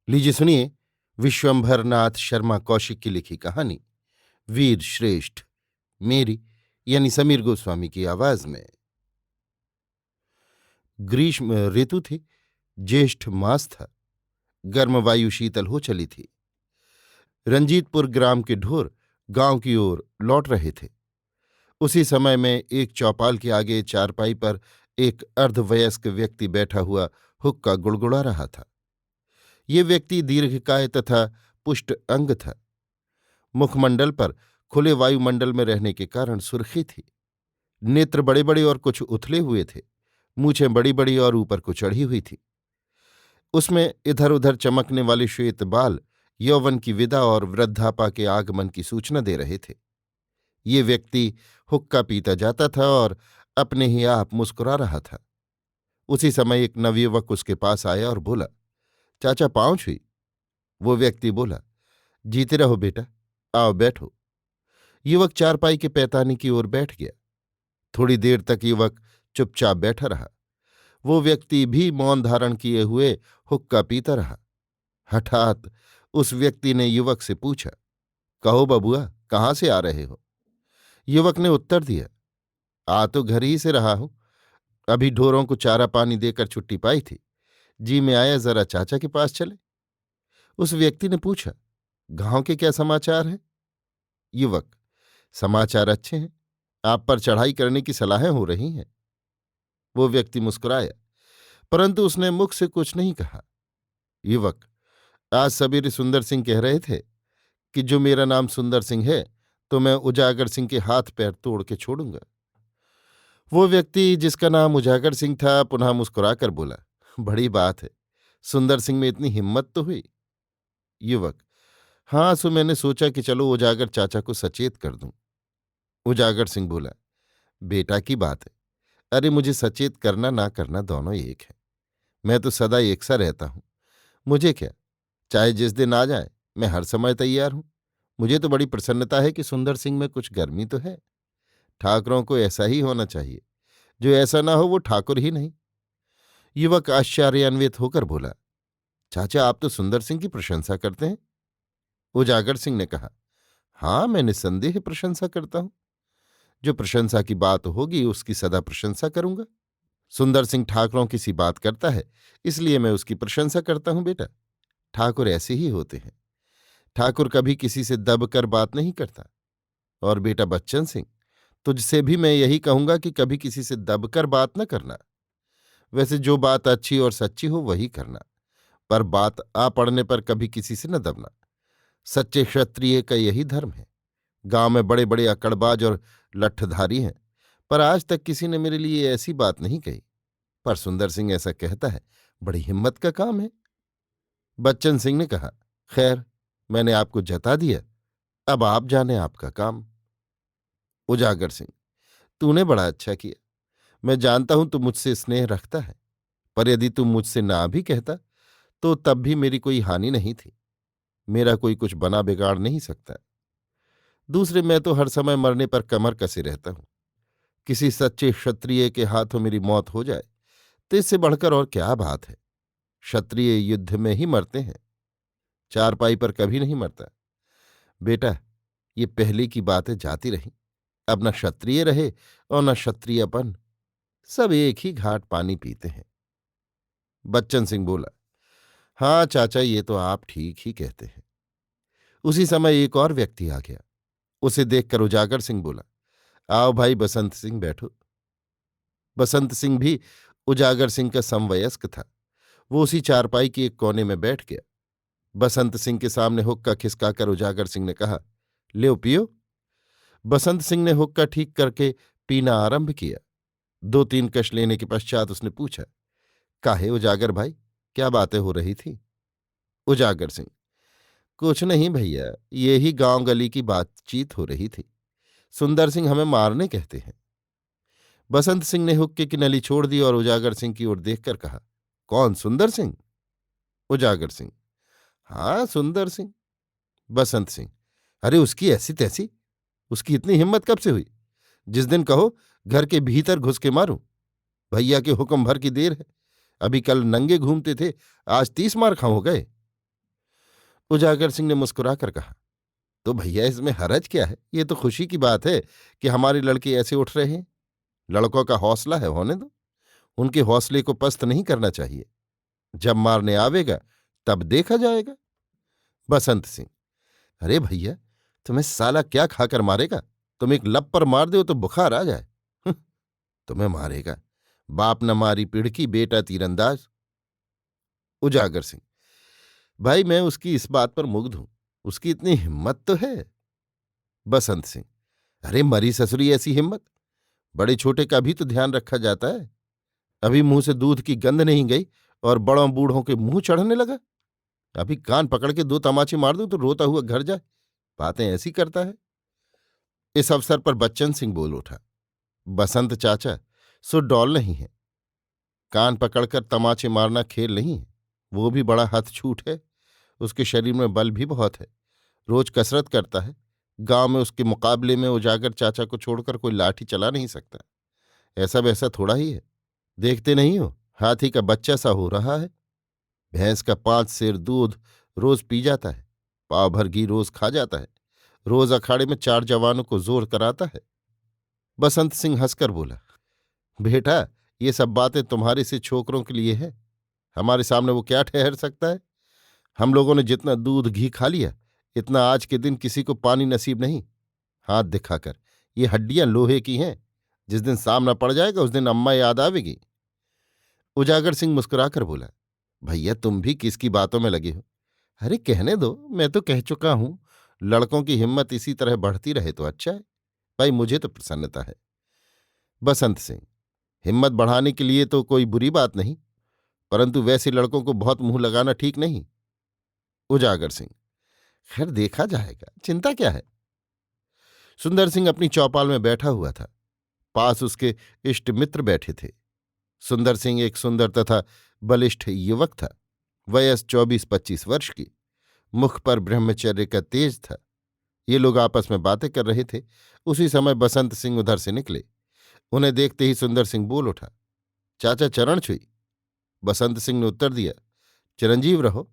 लीजिए सुनिए विश्वंभर नाथ शर्मा कौशिक की लिखी कहानी वीर श्रेष्ठ, मेरी यानी समीर गोस्वामी की आवाज में। ग्रीष्म ऋतु थी। ज्येष्ठ मास था। गर्म वायु शीतल हो चली थी। रंजीतपुर ग्राम के ढोर गांव की ओर लौट रहे थे। उसी समय में एक चौपाल के आगे चारपाई पर एक अर्धवयस्क व्यक्ति बैठा हुआ हुक्का गुड़गुड़ा रहा था। ये व्यक्ति दीर्घकाय तथा पुष्ट अंग था। मुखमंडल पर खुले वायुमंडल में रहने के कारण सुर्खी थी। नेत्र बड़े बड़े और कुछ उथले हुए थे। मूछें बड़ी बड़ी और ऊपर को चढ़ी हुई थी। उसमें इधर उधर चमकने वाले श्वेत बाल यौवन की विदा और वृद्धापा के आगमन की सूचना दे रहे थे। ये व्यक्ति हुक्का पीता जाता था और अपने ही आप मुस्कुरा रहा था। उसी समय एक नवयुवक उसके पास आया और बोला, चाचा पांव छुई। वो व्यक्ति बोला, जीते रहो बेटा, आओ बैठो। युवक चारपाई के पैताने की ओर बैठ गया। थोड़ी देर तक युवक चुपचाप बैठा रहा। वो व्यक्ति भी मौन धारण किए हुए हुक्का पीता रहा। हठात उस व्यक्ति ने युवक से पूछा, कहो बबुआ, कहाँ से आ रहे हो? युवक ने उत्तर दिया, आ तो घर ही से रहा हूं। अभी ढोरों को चारा पानी देकर छुट्टी पाई थी। जी में आया जरा चाचा के पास चले। उस व्यक्ति ने पूछा, गांव के क्या समाचार हैं? युवक, समाचार अच्छे हैं। आप पर चढ़ाई करने की सलाहें हो रही हैं। वो व्यक्ति मुस्कुराया, परंतु उसने मुख से कुछ नहीं कहा। युवक, आज सवेरे सुंदर सिंह कह रहे थे कि जो मेरा नाम सुंदर सिंह है तो मैं उजागर सिंह के हाथ पैर तोड़ के छोड़ूंगा। वो व्यक्ति जिसका नाम उजागर सिंह था पुनः मुस्कुराकर बोला, बड़ी बात है, सुंदर सिंह में इतनी हिम्मत तो हुई। युवक, हाँ, सो मैंने सोचा कि चलो उजागर चाचा को सचेत कर दूं। उजागर सिंह बोला, बेटा की बात है। अरे मुझे सचेत करना ना करना दोनों एक है। मैं तो सदा एक सा रहता हूं। मुझे क्या, चाहे जिस दिन आ जाए, मैं हर समय तैयार हूं। मुझे तो बड़ी प्रसन्नता है कि सुंदर सिंह में कुछ गर्मी तो है। ठाकरों को ऐसा ही होना चाहिए। जो ऐसा ना हो वो ठाकुर ही नहीं। युवक आश्चर्यान्वित होकर बोला, चाचा आप तो सुंदर सिंह की प्रशंसा करते हैं। उजागर सिंह ने कहा, हाँ, मैं निस्संदेह प्रशंसा करता हूं। जो प्रशंसा की बात होगी उसकी सदा प्रशंसा करूंगा। सुंदर सिंह ठाकरों की सी बात करता है, इसलिए मैं उसकी प्रशंसा करता हूं। बेटा, ठाकुर ऐसे ही होते हैं। ठाकुर कभी किसी से दब कर बात नहीं करता। और बेटा बच्चन सिंह, तुझसे भी मैं यही कहूंगा कि कभी किसी से दबकर बात न करना। वैसे जो बात अच्छी और सच्ची हो वही करना, पर बात आ पड़ने पर कभी किसी से न दबना। सच्चे क्षत्रिय का यही धर्म है। गांव में बड़े बड़े अकड़बाज और लट्ठधारी हैं, पर आज तक किसी ने मेरे लिए ऐसी बात नहीं कही। पर सुंदर सिंह ऐसा कहता है, बड़ी हिम्मत का काम है। बच्चन सिंह ने कहा, खैर, मैंने आपको जता दिया, अब आप जाने आपका काम। उजागर सिंह, तूने बड़ा अच्छा किया। मैं जानता हूं तू मुझसे स्नेह रखता है, पर यदि तू मुझसे ना भी कहता तो तब भी मेरी कोई हानि नहीं थी। मेरा कोई कुछ बना बिगाड़ नहीं सकता। दूसरे, मैं तो हर समय मरने पर कमर कसे रहता हूं। किसी सच्चे क्षत्रिय के हाथों मेरी मौत हो जाए तो इससे बढ़कर और क्या बात है। क्षत्रिय युद्ध में ही मरते हैं, चारपाई पर कभी नहीं मरता। बेटा, ये पहले की बातें जाती रहीं। अब न क्षत्रिय रहे और न क्षत्रियपन। सब एक ही घाट पानी पीते हैं। बच्चन सिंह बोला, हाँ चाचा, ये तो आप ठीक ही कहते हैं। उसी समय एक और व्यक्ति आ गया। उसे देखकर उजागर सिंह बोला, आओ भाई बसंत सिंह, बैठो। बसंत सिंह भी उजागर सिंह का समवयस्क था। वो उसी चारपाई की एक कोने में बैठ गया। बसंत सिंह के सामने हुक्का खिसकाकर उजागर सिंह ने कहा, ल्यो पियो। बसंत सिंह ने हुक्का ठीक करके पीना आरंभ किया। 2-3 कश लेने के पश्चात उसने पूछा, काहे उजागर भाई, क्या बातें हो रही थी? उजागर सिंह, कुछ नहीं भैया, ये ही गांव गली की बातचीत हो रही थी। सुंदर सिंह हमें मारने कहते हैं। बसंत सिंह ने हुक्के की नली छोड़ दी और उजागर सिंह की ओर देखकर कहा, कौन, सुंदर सिंह? उजागर सिंह, हाँ, सुंदर सिंह। बसंत सिंह, अरे उसकी ऐसी तैसी, उसकी इतनी हिम्मत कब से हुई? जिस दिन कहो घर के भीतर घुस के मारूं। भैया के हुक्म भर की देर है। अभी कल नंगे घूमते थे, आज 30 मार खा हो गए। उजागर सिंह ने मुस्कुराकर कहा, तो भैया इसमें हरज क्या है? ये तो खुशी की बात है कि हमारे लड़के ऐसे उठ रहे हैं। लड़कों का हौसला है, होने दो। उनके हौसले को पस्त नहीं करना चाहिए। जब मारने आवेगा तब देखा जाएगा। बसंत सिंह, अरे भैया, तुम्हें साला क्या खाकर मारेगा? तुम एक लब पर मार दो तो बुखार आ जाए। तुम्हें मारेगा। बाप न मारी पिड़की, बेटा तीरंदाज। उजागर सिंह, भाई मैं उसकी इस बात पर मुग्ध हूं। उसकी इतनी हिम्मत तो है। बसंत सिंह, अरे मरी ससुरी ऐसी हिम्मत! बड़े छोटे का भी तो ध्यान रखा जाता है। अभी मुंह से दूध की गंध नहीं गई और बड़ों बूढ़ों के मुंह चढ़ने लगा। अभी कान पकड़ के दो तमाचे मार दूं तो रोता हुआ घर जाए। बातें ऐसी करता है। इस अवसर पर बच्चन सिंह बोल उठा, बसंत चाचा, सो डॉल नहीं है। कान पकड़कर तमाचे मारना खेल नहीं है। वो भी बड़ा हथछूट है। उसके शरीर में बल भी बहुत है। रोज कसरत करता है। गांव में उसके मुकाबले में उजागर चाचा को छोड़कर कोई लाठी चला नहीं सकता। ऐसा वैसा थोड़ा ही है। देखते नहीं हो, हाथी का बच्चा सा हो रहा है। भैंस का 5 सेर दूध रोज पी जाता है। पाव भर घी रोज खा जाता है। रोज अखाड़े में 4 जवानों को जोर कराता है। बसंत सिंह हंसकर बोला, बेटा, ये सब बातें तुम्हारे से छोकरों के लिए है। हमारे सामने वो क्या ठहर सकता है? हम लोगों ने जितना दूध घी खा लिया, इतना आज के दिन किसी को पानी नसीब नहीं। हाथ दिखाकर, ये हड्डियां लोहे की हैं। जिस दिन सामना पड़ जाएगा उस दिन अम्मा याद आवेगी। उजागर सिंह मुस्कुराकर बोला, भैया तुम भी किसकी बातों में लगे हो? अरे कहने दो, मैं तो कह चुका हूं। लड़कों की हिम्मत इसी तरह बढ़ती रहे तो अच्छा है। भाई मुझे तो प्रसन्नता है। बसंत सिंह, हिम्मत बढ़ाने के लिए तो कोई बुरी बात नहीं, परंतु वैसे लड़कों को बहुत मुंह लगाना ठीक नहीं। उजागर सिंह, खैर देखा जाएगा, चिंता क्या है। सुंदर सिंह अपनी चौपाल में बैठा हुआ था। पास उसके इष्ट मित्र बैठे थे। सुंदर सिंह एक सुंदर तथा बलिष्ठ युवक था। वयस 24-25 वर्ष की। मुख पर ब्रह्मचर्य का तेज था। ये लोग आपस में बातें कर रहे थे। उसी समय बसंत सिंह उधर से निकले। उन्हें देखते ही सुंदर सिंह बोल उठा, चाचा चरण छुई। बसंत सिंह ने उत्तर दिया, चिरंजीव रहो।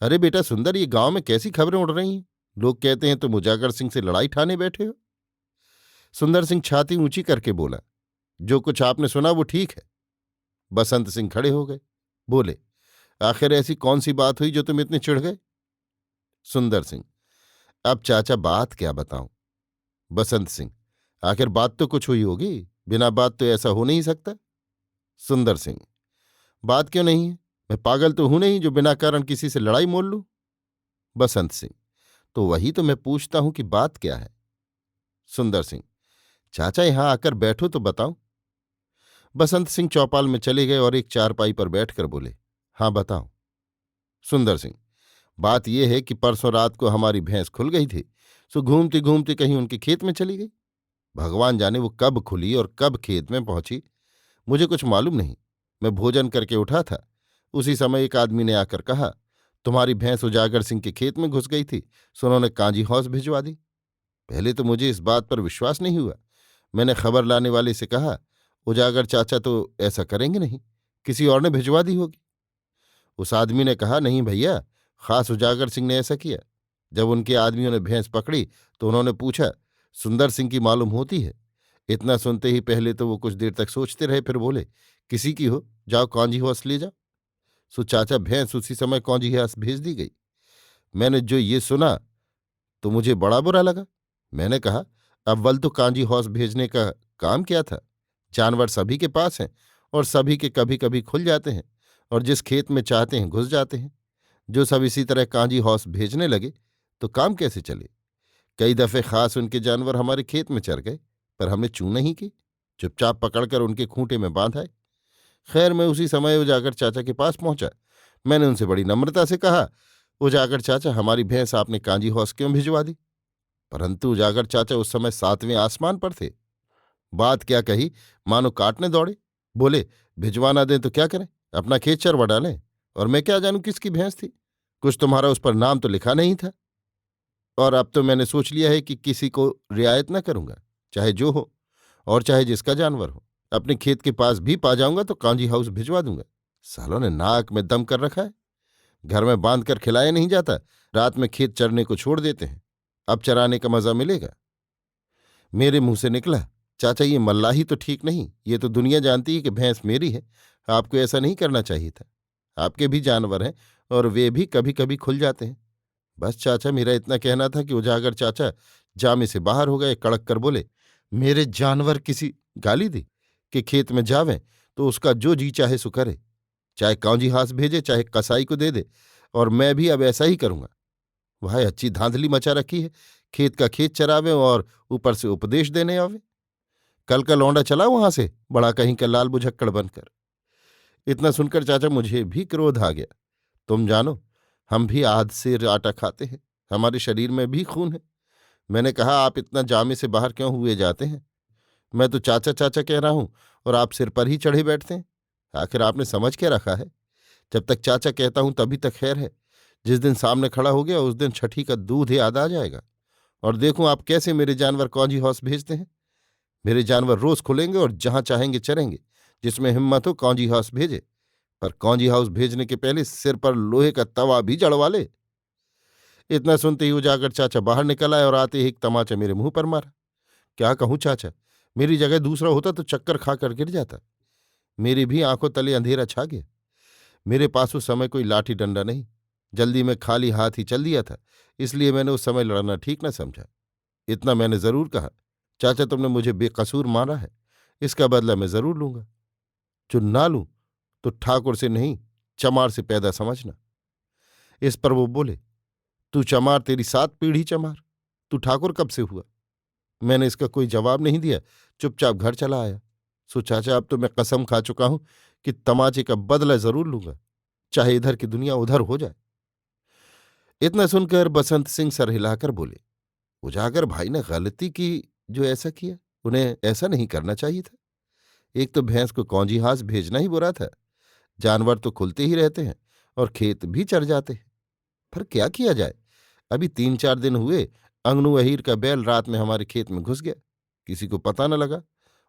अरे बेटा सुंदर, ये गांव में कैसी खबरें उड़ रही हैं? लोग कहते हैं तुम उजागर सिंह से लड़ाई ठाने बैठे हो। सुंदर सिंह छाती ऊंची करके बोला, जो कुछ आपने सुना वो ठीक है। बसंत सिंह खड़े हो गए। बोले, आखिर ऐसी कौन सी बात हुई जो तुम इतने चिढ़ गए? सुंदर सिंह, अब चाचा बात क्या बताऊं? बसंत सिंह, आखिर बात तो कुछ हुई होगी। बिना बात तो ऐसा हो नहीं सकता। सुंदर सिंह, बात क्यों नहीं है? मैं पागल तो हूं नहीं जो बिना कारण किसी से लड़ाई मोल लूं। बसंत सिंह, तो वही तो मैं पूछता हूं कि बात क्या है। सुंदर सिंह, चाचा यहां आकर बैठो तो बताऊं। बसंत सिंह चौपाल में चले गए और एक चारपाई पर बैठकर बोले, हां बताओ। सुंदर सिंह, बात यह है कि परसों रात को हमारी भैंस खुल गई थी। सो घूमती घूमती कहीं उनके खेत में चली गई। भगवान जाने वो कब खुली और कब खेत में पहुंची, मुझे कुछ मालूम नहीं। मैं भोजन करके उठा था। उसी समय एक आदमी ने आकर कहा, तुम्हारी भैंस उजागर सिंह के खेत में घुस गई थी, सो उन्होंने कांजी हौस भिजवा दी। पहले तो मुझे इस बात पर विश्वास नहीं हुआ। मैंने खबर लाने वाले से कहा, उजागर चाचा तो ऐसा करेंगे नहीं, किसी और ने भिजवा दी होगी। उस आदमी ने कहा, नहीं भैया, खास उजागर सिंह ने ऐसा किया। जब उनके आदमियों ने भैंस पकड़ी तो उन्होंने पूछा, सुंदर सिंह की मालूम होती है। इतना सुनते ही पहले तो वो कुछ देर तक सोचते रहे, फिर बोले, किसी की हो, जाओ कांजी हौस ले जाओ। सो चाचा भैंस उसी समय कांजी हौस भेज दी गई। मैंने जो ये सुना तो मुझे बड़ा बुरा लगा। मैंने कहा, अव्वल तो कांजी हौस भेजने का काम क्या था? जानवर सभी के पास हैं और सभी के कभी कभी खुल जाते हैं और जिस खेत में चाहते हैं घुस जाते हैं। जो सब इसी तरह कांजी हौस भेजने लगे तो काम कैसे चले? कई दफे खास उनके जानवर हमारे खेत में चर गए, पर हमने चूं नहीं की। चुपचाप पकड़कर उनके खूंटे में बांधाए। खैर मैं उसी समय उजागर चाचा के पास पहुंचा। मैंने उनसे बड़ी नम्रता से कहा, उजागर चाचा, हमारी भैंस आपने कांजी हौस क्यों भिजवा दी? परंतु उजागर चाचा उस समय 7वें आसमान पर थे। बात क्या कही, मानो काटने दौड़े। बोले, भिजवा ना दें तो क्या करें, अपना खेत चरवा डालें। और मैं क्या जानूं किसकी भैंस थी? कुछ तुम्हारा उस पर नाम तो लिखा नहीं था। और अब तो मैंने सोच लिया है कि किसी को रियायत न करूंगा, चाहे जो हो और चाहे जिसका जानवर हो। अपने खेत के पास भी पा जाऊंगा तो कांजी हाउस भिजवा दूंगा। सालों ने नाक में दम कर रखा है। घर में बांध कर खिलाया नहीं जाता, रात में खेत चरने को छोड़ देते हैं। अब चराने का मजा मिलेगा। मेरे मुंह से निकला, चाचा ये मल्लाही तो ठीक नहीं, ये तो दुनिया जानती है कि भैंस मेरी है। आपको ऐसा नहीं करना चाहिए था। आपके भी जानवर हैं और वे भी कभी कभी खुल जाते हैं। बस चाचा, मेरा इतना कहना था कि उजागर चाचा जामे से बाहर हो गए, कड़क कर बोले, मेरे जानवर किसी गाली दी कि खेत में जावें तो उसका जो जी चाहे सो करे, चाहे कौजी हाथ भेजे चाहे कसाई को दे दे, और मैं भी अब ऐसा ही करूंगा। भाई अच्छी धांधली मचा रखी है, खेत का खेत चरावे और ऊपर से उपदेश देने आवे। कल का लौंडा चला वहां से, बड़ा कहीं का लाल बुझक्कड़ बनकर। इतना सुनकर चाचा मुझे भी क्रोध आ गया। तुम जानो, हम भी आध सेर आटा खाते हैं, हमारे शरीर में भी खून है। मैंने कहा, आप इतना जामे से बाहर क्यों हुए जाते हैं? मैं तो चाचा चाचा कह रहा हूं और आप सिर पर ही चढ़े बैठते हैं। आखिर आपने समझ क्या रखा है? जब तक चाचा कहता हूं तभी तक खैर है। जिस दिन सामने खड़ा हो गया उस दिन छठी का दूध याद आ जाएगा। और देखूं आप कैसे मेरे जानवर कौजी हाउस भेजते हैं। मेरे जानवर रोज खुलेंगे और जहां चाहेंगे चरेंगे। जिसमें हिम्मत हो कौजी हाउस भेजे, पर कौजी हाउस भेजने के पहले सिर पर लोहे का तवा भी जड़वा ले। इतना सुनते ही उजागर चाचा बाहर निकल आए और आते ही एक तमाचा मेरे मुंह पर मारा। क्या कहूं चाचा, मेरी जगह दूसरा होता तो चक्कर खाकर गिर जाता। मेरी भी आंखों तले अंधेरा छा गया। मेरे पास उस समय कोई लाठी डंडा नहीं, जल्दी में खाली हाथ ही चल दिया था, इसलिए मैंने उस समय लड़ना ठीक न समझा। इतना मैंने जरूर कहा, चाचा तुमने मुझे बेकसूर मारा है, इसका बदला मैं जरूर लूंगा। जो ना लूं तो ठाकुर से नहीं, चमार से पैदा समझना। इस पर वो बोले, तू चमार, तेरी 7 पीढ़ी चमार, तू ठाकुर कब से हुआ? मैंने इसका कोई जवाब नहीं दिया, चुपचाप घर चला आया। सो चाचा, अब तो मैं कसम खा चुका हूं कि तमाचे का बदला जरूर लूंगा, चाहे इधर की दुनिया उधर हो जाए। इतना सुनकर बसंत सिंह सर हिलाकर बोले, उजागर भाई ने गलती की जो ऐसा किया, उन्हें ऐसा नहीं करना चाहिए था। एक तो भैंस को कौजी हाथ भेजना ही बुरा था। जानवर तो खुलते ही रहते हैं और खेत भी चर जाते हैं। पर क्या किया जाए, अभी 3-4 दिन हुए अंगनू अहीर का बैल रात में हमारे खेत में घुस गया। किसी को पता न लगा।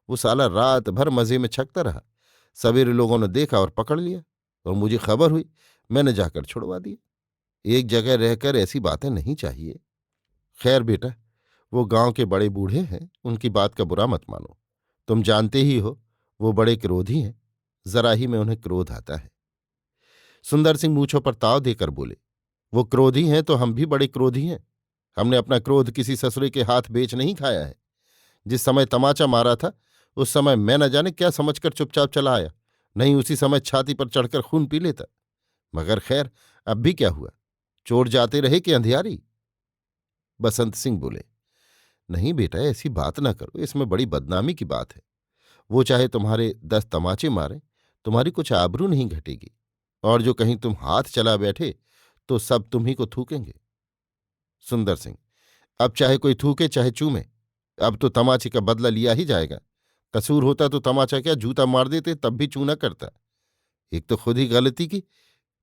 वो साला रात भर मजे में छकता रहा। सवेरे लोगों ने देखा और पकड़ लिया, और मुझे खबर हुई, मैंने जाकर छुड़वा दिया। एक जगह रहकर ऐसी बातें नहीं चाहिए। खैर बेटा, वो गांव के बड़े बूढ़े हैं, उनकी बात का बुरा मत मानो। तुम जानते ही हो वो बड़े क्रोधी हैं, जरा ही में उन्हें क्रोध आता है। सुंदर सिंह मूंछों पर ताव देकर बोले, वो क्रोधी हैं तो हम भी बड़े क्रोधी हैं। हमने अपना क्रोध किसी ससुरे के हाथ बेच नहीं खाया है। जिस समय तमाचा मारा था उस समय मैं न जाने क्या समझकर चुपचाप चला आया, नहीं उसी समय छाती पर चढ़कर खून पी लेता। मगर खैर, अब भी क्या हुआ, चोर जाते रहे कि अंधियारी? बसंत सिंह बोले, नहीं बेटा, ऐसी बात ना करो, इसमें बड़ी बदनामी की बात है। वो चाहे तुम्हारे 10 तमाचे मारे, तुम्हारी कुछ आबरू नहीं घटेगी, और जो कहीं तुम हाथ चला बैठे तो सब तुम ही को थूकेंगे। सुंदर सिंह, अब चाहे कोई थूके चाहे चूमे, अब तो तमाचे का बदला लिया ही जाएगा। कसूर होता तो तमाचा क्या, जूता मार देते तब भी चूना करता। एक तो खुद ही गलती की,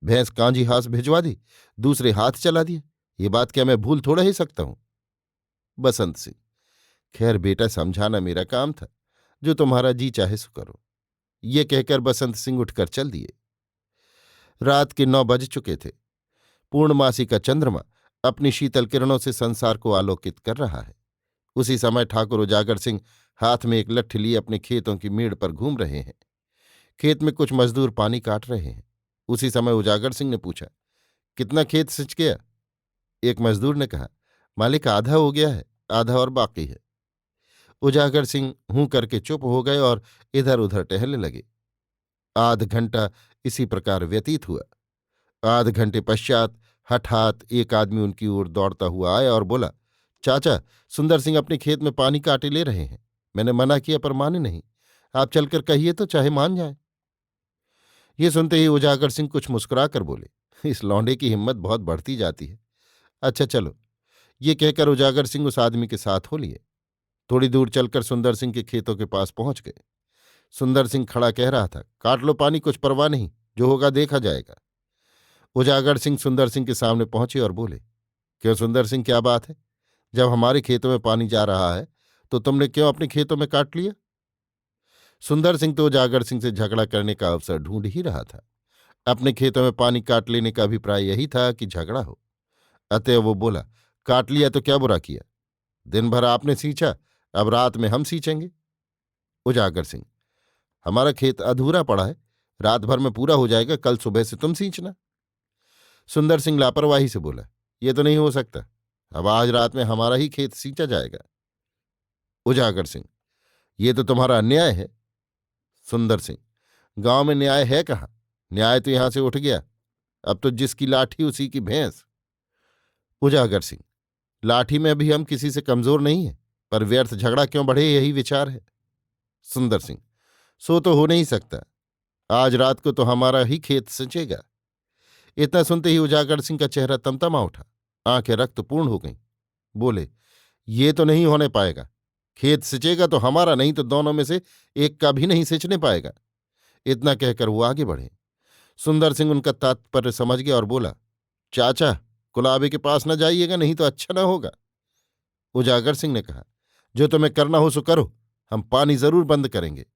भैंस कांजी हाथ भिजवा दी, दूसरे हाथ चला दिया। ये बात क्या मैं भूल थोड़ा ही सकता हूं? बसंत सिंह, खैर बेटा, समझाना मेरा काम था, जो तुम्हारा जी चाहे सो करो। ये कहकर बसंत सिंह उठकर चल दिए। रात के 9 बज चुके थे। पूर्णमासी का चंद्रमा अपनी शीतल किरणों से संसार को आलोकित कर रहा है। उसी समय ठाकुर उजागर सिंह हाथ में एक लट्ठ लिए अपने खेतों की मेड़ पर घूम रहे हैं। खेत में कुछ मजदूर पानी काट रहे हैं। उसी समय उजागर सिंह ने पूछा, कितना खेत सिंच गया? एक मजदूर ने कहा, मालिक आधा हो गया है, आधा और बाकी है। उजागर सिंह हूं करके चुप हो गए और इधर उधर टहलने लगे। आध घंटा इसी प्रकार व्यतीत हुआ। आध घंटे पश्चात हठात एक आदमी उनकी ओर दौड़ता हुआ आया और बोला, चाचा, सुंदर सिंह अपने खेत में पानी काटे ले रहे हैं। मैंने मना किया पर माने नहीं। आप चलकर कहिए तो चाहे मान जाए। ये सुनते ही उजागर सिंह कुछ मुस्कुरा कर बोले, इस लौंडे की हिम्मत बहुत बढ़ती जाती है। अच्छा चलो। ये कहकर उजागर सिंह उस आदमी के साथ हो लिए। थोड़ी दूर चलकर सुंदर सिंह के खेतों के पास पहुंच गए। सुंदर सिंह खड़ा कह रहा था, काट लो पानी, कुछ परवाह नहीं, जो होगा देखा जाएगा। उजागर सिंह सुंदर सिंह के सामने पहुंचे और बोले, क्यों सुंदर सिंह, क्या बात है? जब हमारे खेतों में पानी जा रहा है तो तुमने क्यों अपने खेतों में काट लिया? सुंदर सिंह तो उजागर सिंह से झगड़ा करने का अवसर ढूंढ ही रहा था। अपने खेतों में पानी काट लेने का अभिप्राय यही था कि झगड़ा हो। अतः वो बोला, काट लिया तो क्या बुरा किया? दिन भर आपने सींचा, अब रात में हम सींचेंगे। उजागर सिंह, हमारा खेत अधूरा पड़ा है, रात भर में पूरा हो जाएगा, कल सुबह से तुम सींचना। सुंदर सिंह लापरवाही से बोला, ये तो नहीं हो सकता, अब आज रात में हमारा ही खेत सींचा जाएगा। उजागर सिंह, ये तो तुम्हारा अन्याय है। सुंदर सिंह, गांव में न्याय है कहाँ? न्याय तो यहां से उठ गया, अब तो जिसकी लाठी उसी की भैंस। उजागर सिंह, लाठी में भी हम किसी से कमजोर नहीं है, पर व्यर्थ झगड़ा क्यों बढ़े, यही विचार है। सुंदर सिंह, सो तो हो नहीं सकता, आज रात को तो हमारा ही खेत सिंचेगा। इतना सुनते ही उजागर सिंह का चेहरा तमतमा उठा, आंखें रक्तपूर्ण हो गईं। बोले, ये तो नहीं होने पाएगा, खेत सिंचेगा तो हमारा, नहीं तो दोनों में से एक का भी नहीं सिंचने पाएगा। इतना कहकर वो आगे बढ़े। सुंदर सिंह उनका तात्पर्य समझ गया और बोला, चाचा, कुलाबे के पास न जाइएगा, नहीं तो अच्छा न होगा। उजागर सिंह ने कहा, जो तुम्हें करना हो सो करो, हम पानी जरूर बंद करेंगे।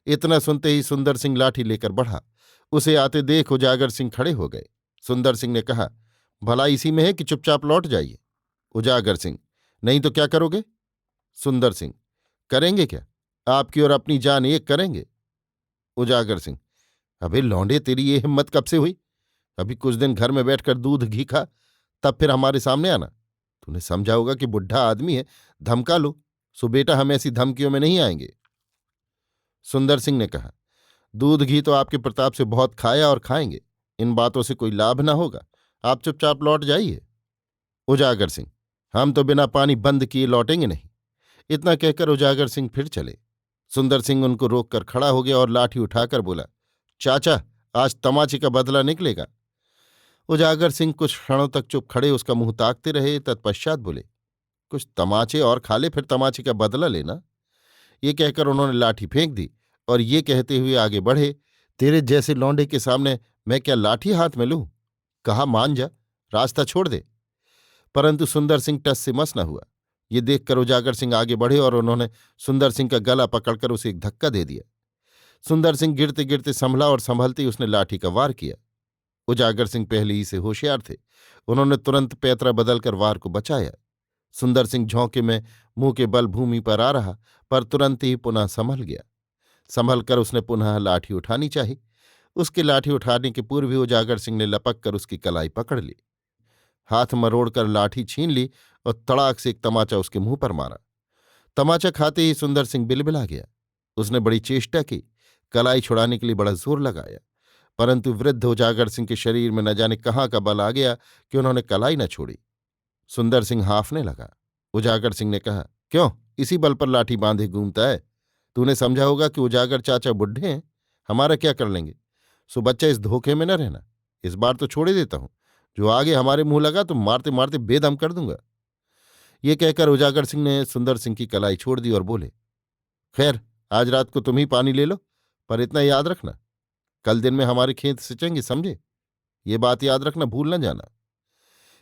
इतना सुनते ही सुंदर सिंह लाठी लेकर बढ़ा। उसे आते देख उजागर सिंह खड़े हो गए। सुंदर सिंह ने कहा, भला इसी में है कि चुपचाप लौट जाइए। उजागर सिंह, नहीं तो क्या करोगे? सुंदर सिंह, करेंगे क्या? आपकी और अपनी जान एक करेंगे। उजागर सिंह, अबे लौंडे, तेरी ये हिम्मत कब से हुई? अभी कुछ दिन घर में बैठकर दूध घी खा, तब फिर हमारे सामने आना। तूने समझा होगा कि बुढ़ा आदमी है, धमका लो। सो बेटा, हम ऐसी धमकियों में नहीं आएंगे। सुंदर सिंह ने कहा, दूध घी तो आपके प्रताप से बहुत खाया और खाएंगे, इन बातों से कोई लाभ ना होगा, आप चुपचाप लौट जाइए। उजागर सिंह, हम तो बिना पानी बंद किए लौटेंगे नहीं। इतना कहकर उजागर सिंह फिर चले। सुंदर सिंह उनको रोककर खड़ा हो गया और लाठी उठाकर बोला, चाचा, आज तमाचे का बदला निकलेगा। उजागर सिंह कुछ क्षणों तक चुप खड़े उसका मुंह ताकते रहे, तत्पश्चात बोले, कुछ तमाचे और खा ले, फिर तमाचे का बदला लेना। ये कहकर उन्होंने लाठी फेंक दी और ये कहते हुए आगे बढ़े, तेरे जैसे लौंडे के सामने मैं क्या लाठी हाथ में लूं? कहा, मान जा, रास्ता छोड़ दे। परंतु सुंदर सिंह टस से मस न हुआ। ये देखकर उजागर सिंह आगे बढ़े और उन्होंने सुंदर सिंह का गला पकड़कर उसे एक धक्का दे दिया। सुंदर सिंह गिरते गिरते संभला और संभलते ही उसने लाठी का वार किया। उजागर सिंह पहले ही से होशियार थे, उन्होंने तुरंत पैतरा बदलकर वार को बचाया। सुंदर सिंह झोंके में मुंह के बल भूमि पर आ रहा, पर तुरंत ही पुनः संभल गया। संभल कर उसने पुनः लाठी उठानी चाही। उसकी लाठी उठाने के पूर्व ही उजागर सिंह ने लपक कर उसकी कलाई पकड़ ली, हाथ मरोड़कर लाठी छीन ली और तड़ाक से एक तमाचा उसके मुंह पर मारा। तमाचा खाते ही सुंदर सिंह बिलबिला गया। उसने बड़ी चेष्टा की, कलाई छुड़ाने के लिए बड़ा जोर लगाया, परंतु वृद्ध उजागर सिंह के शरीर में न जाने कहाँ का बल आ गया कि उन्होंने कलाई न छोड़ी। सुंदर सिंह हाँफने लगा। उजागर सिंह ने कहा, क्यों इसी बल पर लाठी बांधे घूमता है? तूने समझा होगा कि उजागर चाचा बुढ़े हैं, हमारा क्या कर लेंगे? सो बच्चा, इस धोखे में न रहना, इस बार तो छोड़े देता हूं, जो आगे हमारे मुंह लगा तो मारते मारते बेदम कर दूंगा। ये कहकर उजागर सिंह ने सुंदर सिंह की कलाई छोड़ दी और बोले, खैर, आज रात को तुम ही पानी ले लो, पर इतना याद रखना, कल दिन में हमारे खेत सिंचेंगे, समझे? ये बात याद रखना, भूल न जाना।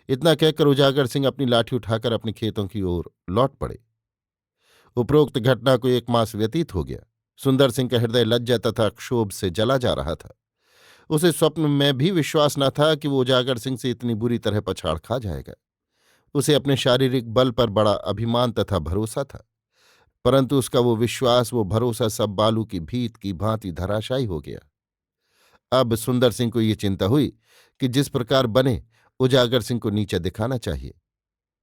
इतना कहकर उजागर सिंह अपनी लाठी उठाकर अपने खेतों की ओर लौट पड़े। उपरोक्त घटना को 1 मास व्यतीत हो गया। सुंदर सिंह का हृदय लज्जा तथा क्षोभ से जला जा रहा था। उसे स्वप्न में भी विश्वास न था कि वो उजागर सिंह से इतनी बुरी तरह पछाड़ खा जाएगा। उसे अपने शारीरिक बल पर बड़ा अभिमान तथा भरोसा था, परंतु उसका वो विश्वास, वो भरोसा सब बालू की भीत की भांति धराशायी हो गया। अब सुंदर सिंह को ये चिंता हुई कि जिस प्रकार बने उजागर सिंह को नीचा दिखाना चाहिए।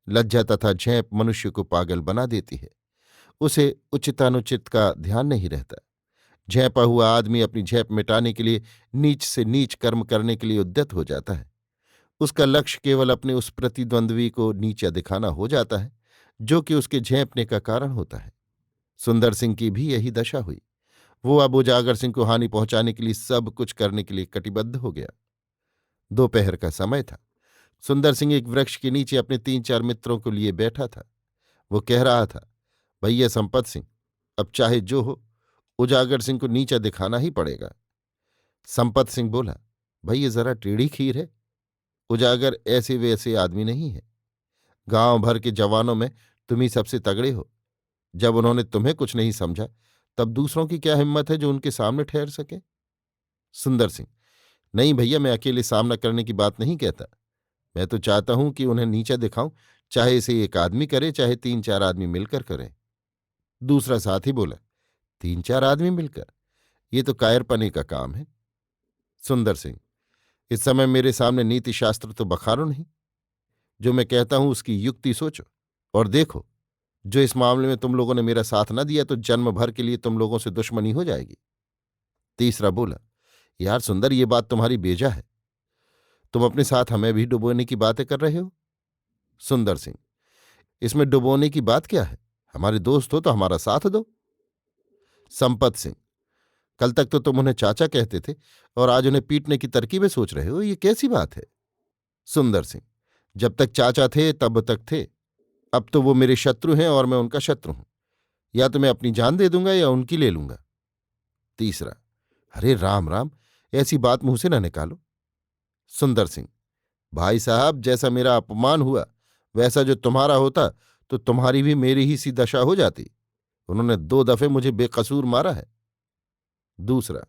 लज्जा तथा झेप मनुष्य को पागल बना देती है, उसे उचितानुचित का ध्यान नहीं रहता। झेपा हुआ आदमी अपनी झेप मिटाने के लिए नीच से नीच कर्म करने के लिए उद्यत हो जाता है। उसका लक्ष्य केवल अपने उस प्रतिद्वंद्वी को नीचा दिखाना हो जाता है, जो कि उसके झेपने का कारण होता है। सुंदर सिंह की भी यही दशा हुई। वो अब उजागर सिंह को हानि पहुंचाने के लिए सब कुछ करने के लिए कटिबद्ध हो गया। दोपहर का समय था। सुंदर सिंह एक वृक्ष के नीचे अपने 3-4 मित्रों को लिए बैठा था। वो कह रहा था, भैया संपत सिंह, अब चाहे जो हो, उजागर सिंह को नीचा दिखाना ही पड़ेगा। संपत सिंह बोला, भैया जरा टेढ़ी खीर है, उजागर ऐसे वैसे आदमी नहीं है। गांव भर के जवानों में तुम ही सबसे तगड़े हो। जब उन्होंने तुम्हें कुछ नहीं समझा, तब दूसरों की क्या हिम्मत है जो उनके सामने ठहर सके? सुंदर सिंह, नहीं भैया, मैं अकेले सामना करने की बात नहीं कहता। मैं तो चाहता हूं कि उन्हें नीचा दिखाऊं, चाहे इसे एक आदमी करे चाहे 3-4 आदमी मिलकर करें। दूसरा साथी बोला, 3-4 आदमी मिलकर? ये तो कायरपने का काम है। सुंदर सिंह, इस समय मेरे सामने नीति शास्त्र तो बखारो नहीं। जो मैं कहता हूं उसकी युक्ति सोचो और देखो। जो इस मामले में तुम लोगों ने मेरा साथ न दिया तो जन्म भर के लिए तुम लोगों से दुश्मनी हो जाएगी। तीसरा बोला, यार सुंदर, ये बात तुम्हारी बेजा है। तुम अपने साथ हमें भी डुबोने की बातें कर रहे हो। सुंदर सिंह, इसमें डुबोने की बात क्या है? हमारे दोस्त हो तो हमारा साथ दो। संपत सिंह, कल तक तो तुम उन्हें चाचा कहते थे और आज उन्हें पीटने की तरकीबें सोच रहे हो, ये कैसी बात है? सुंदर सिंह, जब तक चाचा थे तब तक थे। अब तो वो मेरे शत्रु हैं और मैं उनका शत्रु हूं। या तो मैं अपनी जान दे दूंगा या उनकी ले लूंगा। तीसरा, अरे राम राम, ऐसी बात मुंह से न निकालो। सुंदर सिंह, भाई साहब, जैसा मेरा अपमान हुआ वैसा जो तुम्हारा होता तो तुम्हारी भी मेरी ही सी दशा हो जाती। उन्होंने 2 दफे मुझे बेकसूर मारा है। दूसरा,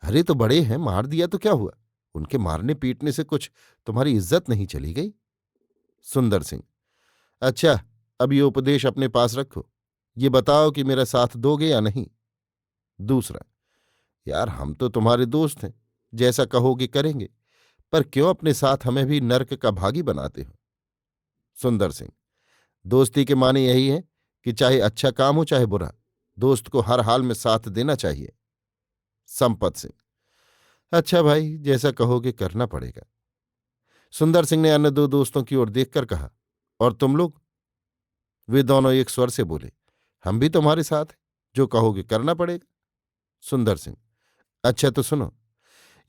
अरे तो बड़े हैं, मार दिया तो क्या हुआ? उनके मारने पीटने से कुछ तुम्हारी इज्जत नहीं चली गई? सुंदर सिंह, अच्छा, अब ये उपदेश अपने पास रखो। ये बताओ कि मेरा साथ दोगे या नहीं? दूसरा, यार हम तो तुम्हारे दोस्त हैं, जैसा कहोगे करेंगे, पर क्यों अपने साथ हमें भी नर्क का भागी बनाते हो? सुंदर सिंह, दोस्ती के माने यही है कि चाहे अच्छा काम हो चाहे बुरा, दोस्त को हर हाल में साथ देना चाहिए। संपत सिंह, अच्छा भाई, जैसा कहोगे करना पड़ेगा। सुंदर सिंह ने अन्य 2 दोस्तों की ओर देखकर कहा, और तुम लोग? वे दोनों एक स्वर से बोले, हम भी तुम्हारे साथ हैं, जो कहोगे करना पड़ेगा। सुंदर सिंह, अच्छा तो सुनो।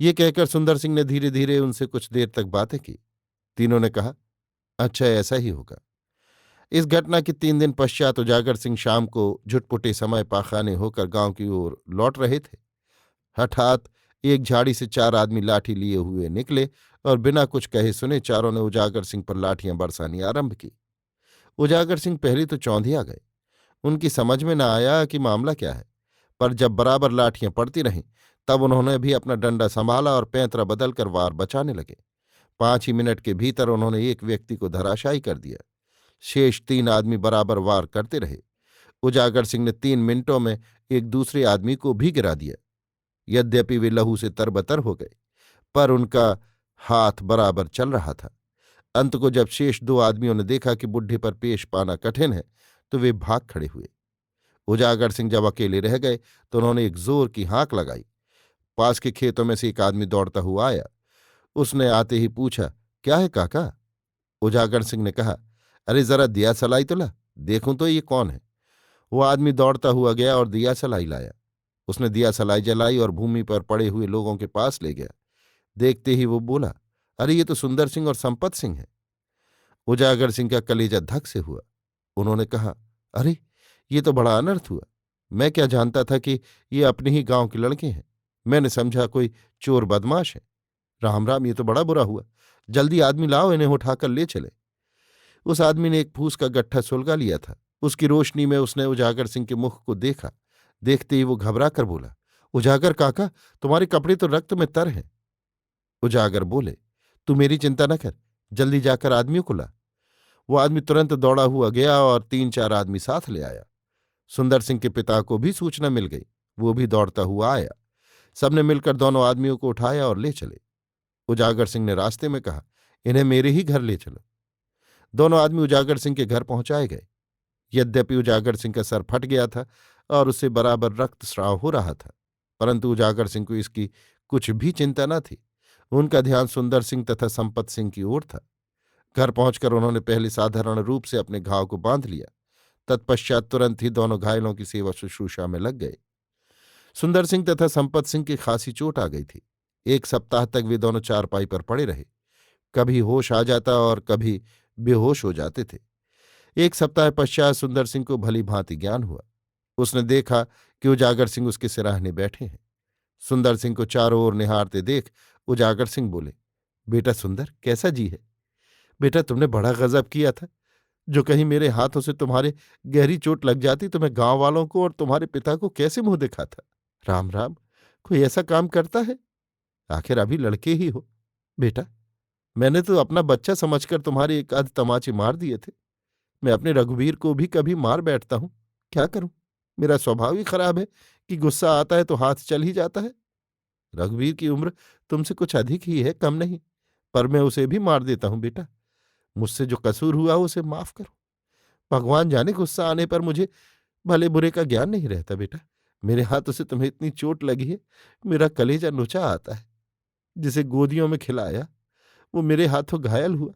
ये कहकर सुंदर सिंह ने धीरे धीरे उनसे कुछ देर तक बातें की। तीनों ने कहा, अच्छा ऐसा ही होगा। इस घटना के 3 दिन पश्चात उजागर सिंह शाम को झुटपुटे समय पाखाने होकर गांव की ओर लौट रहे थे। हठात एक झाड़ी से 4 आदमी लाठी लिए हुए निकले और बिना कुछ कहे सुने चारों ने उजागर सिंह पर लाठियां बरसानी आरंभ की। उजागर सिंह पहले तो चौंधिया गए। उनकी समझ में न आया कि मामला क्या है, पर जब बराबर लाठियां पड़ती रहीं तब उन्होंने भी अपना डंडा संभाला और पैंतरा बदलकर वार बचाने लगे। 5 ही मिनट के भीतर उन्होंने एक व्यक्ति को धराशायी कर दिया। शेष 3 आदमी बराबर वार करते रहे। उजागर सिंह ने 3 मिनटों में एक दूसरे आदमी को भी गिरा दिया। यद्यपि वे लहू से तरबतर हो गए, पर उनका हाथ बराबर चल रहा था। अंत को जब शेष 2 आदमियों ने देखा कि बुढ़े पर पेश पाना कठिन है तो वे भाग खड़े हुए। उजागर सिंह जब अकेले रह गए तो उन्होंने एक जोर की हाँक लगाई। पास के खेतों में से एक आदमी दौड़ता हुआ आया। उसने आते ही पूछा, क्या है काका? उजागर सिंह ने कहा, अरे जरा दिया सलाई तो ला, देखूं तो ये कौन है। वो आदमी दौड़ता हुआ गया और दिया सलाई लाया। उसने दिया सलाई जलाई और भूमि पर पड़े हुए लोगों के पास ले गया। देखते ही वो बोला, अरे ये तो सुंदर सिंह और संपत सिंह है। उजागर सिंह का कलेजा धक से हुआ। उन्होंने कहा, अरे ये तो बड़ा अनर्थ हुआ। मैं क्या जानता था कि ये अपने ही गांव के लड़के हैं। मैंने समझा कोई चोर बदमाश है। राम राम, ये तो बड़ा बुरा हुआ। जल्दी आदमी लाओ, इन्हें उठाकर ले चले। उस आदमी ने एक फूस का गट्ठा सुलगा लिया था। उसकी रोशनी में उसने उजागर सिंह के मुख को देखा। देखते ही वो घबरा कर बोला, उजागर काका, तुम्हारे कपड़े तो रक्त में तर हैं। उजागर बोले, तू मेरी चिंता न कर, जल्दी जाकर आदमियों को ला। वो आदमी तुरंत दौड़ा हुआ गया और 3-4 आदमी साथ ले आया। सुंदर सिंह के पिता को भी सूचना मिल गई। वो भी दौड़ता हुआ आया। सबने मिलकर दोनों आदमियों को उठाया और ले चले। उजागर सिंह ने रास्ते में कहा, इन्हें मेरे ही घर ले चलो। दोनों आदमी उजागर सिंह के घर पहुंचाए गए। यद्यपि उजागर सिंह का सर फट गया था और उससे बराबर रक्तस्राव हो रहा था, परंतु उजागर सिंह को इसकी कुछ भी चिंता न थी। उनका ध्यान सुंदर सिंह तथा संपत सिंह की ओर था। घर पहुंचकर उन्होंने पहले साधारण रूप से अपने घाव को बांध लिया। तत्पश्चात तुरंत ही दोनों घायलों की सेवा शुश्रूषा में लग गए। सुंदर सिंह तथा संपत सिंह की खासी चोट आ गई थी। 1 सप्ताह तक वे दोनों चारपाई पर पड़े रहे। कभी होश आ जाता और कभी बेहोश हो जाते थे। 1 सप्ताह पश्चात सुंदर सिंह को भली भांति ज्ञान हुआ। उसने देखा कि उजागर सिंह उसके सिराहने बैठे हैं। सुंदर सिंह को चारों ओर निहारते देख उजागर सिंह बोले, बेटा सुंदर, कैसा जी है? बेटा, तुमने बड़ा गजब किया था। जो कहीं मेरे हाथों से तुम्हारे गहरी चोट लग जाती तो मैं गांव वालों को और तुम्हारे पिता को कैसे मुंह दिखाता। राम राम, कोई ऐसा काम करता है? आखिर अभी लड़के ही हो। बेटा, मैंने तो अपना बच्चा समझकर तुम्हारे एक आध तमाचे मार दिए थे। मैं अपने रघुवीर को भी कभी मार बैठता हूं। क्या करूं? मेरा स्वभाव ही खराब है कि गुस्सा आता है तो हाथ चल ही जाता है। रघुवीर की उम्र तुमसे कुछ अधिक ही है, कम नहीं, पर मैं उसे भी मार देता हूं। बेटा, मुझसे जो कसूर हुआ उसे माफ करो। भगवान जाने गुस्सा आने पर मुझे भले बुरे का ज्ञान नहीं रहता। बेटा, मेरे हाथों से तुम्हें इतनी चोट लगी है, मेरा कलेजा नुचा आता है। जिसे गोदियों में खिलाया वो मेरे हाथों घायल हुआ,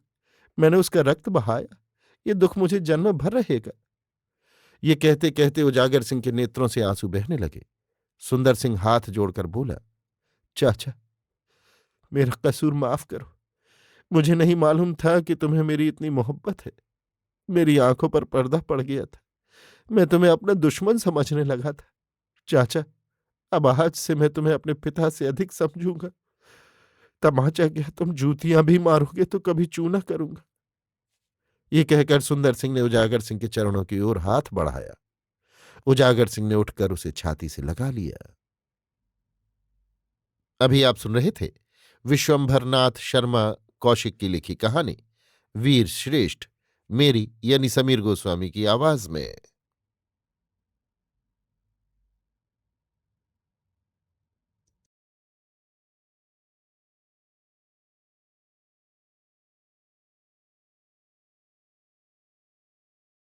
मैंने उसका रक्त बहाया। ये दुख मुझे जन्म भर रहेगा। ये कहते कहते उजागर सिंह के नेत्रों से आंसू बहने लगे। सुंदर सिंह हाथ जोड़कर बोला, चाचा, मेरा कसूर माफ करो। मुझे नहीं मालूम था कि तुम्हें मेरी इतनी मोहब्बत है। मेरी आंखों पर पर्दा पड़ गया था। मैं तुम्हें अपना दुश्मन समझने लगा था। चाचा, अब आज से मैं तुम्हें अपने पिता से अधिक समझूंगा। तमाचा क्या, तुम जूतियां भी मारोगे तो कभी चू न करूंगा। ये कहकर सुंदर सिंह ने उजागर सिंह के चरणों की ओर हाथ बढ़ाया। उजागर सिंह ने उठकर उसे छाती से लगा लिया। अभी आप सुन रहे थे विश्वंभरनाथ शर्मा कौशिक की लिखी कहानी वीर श्रेष्ठ, मेरी यानी समीर गोस्वामी की आवाज में।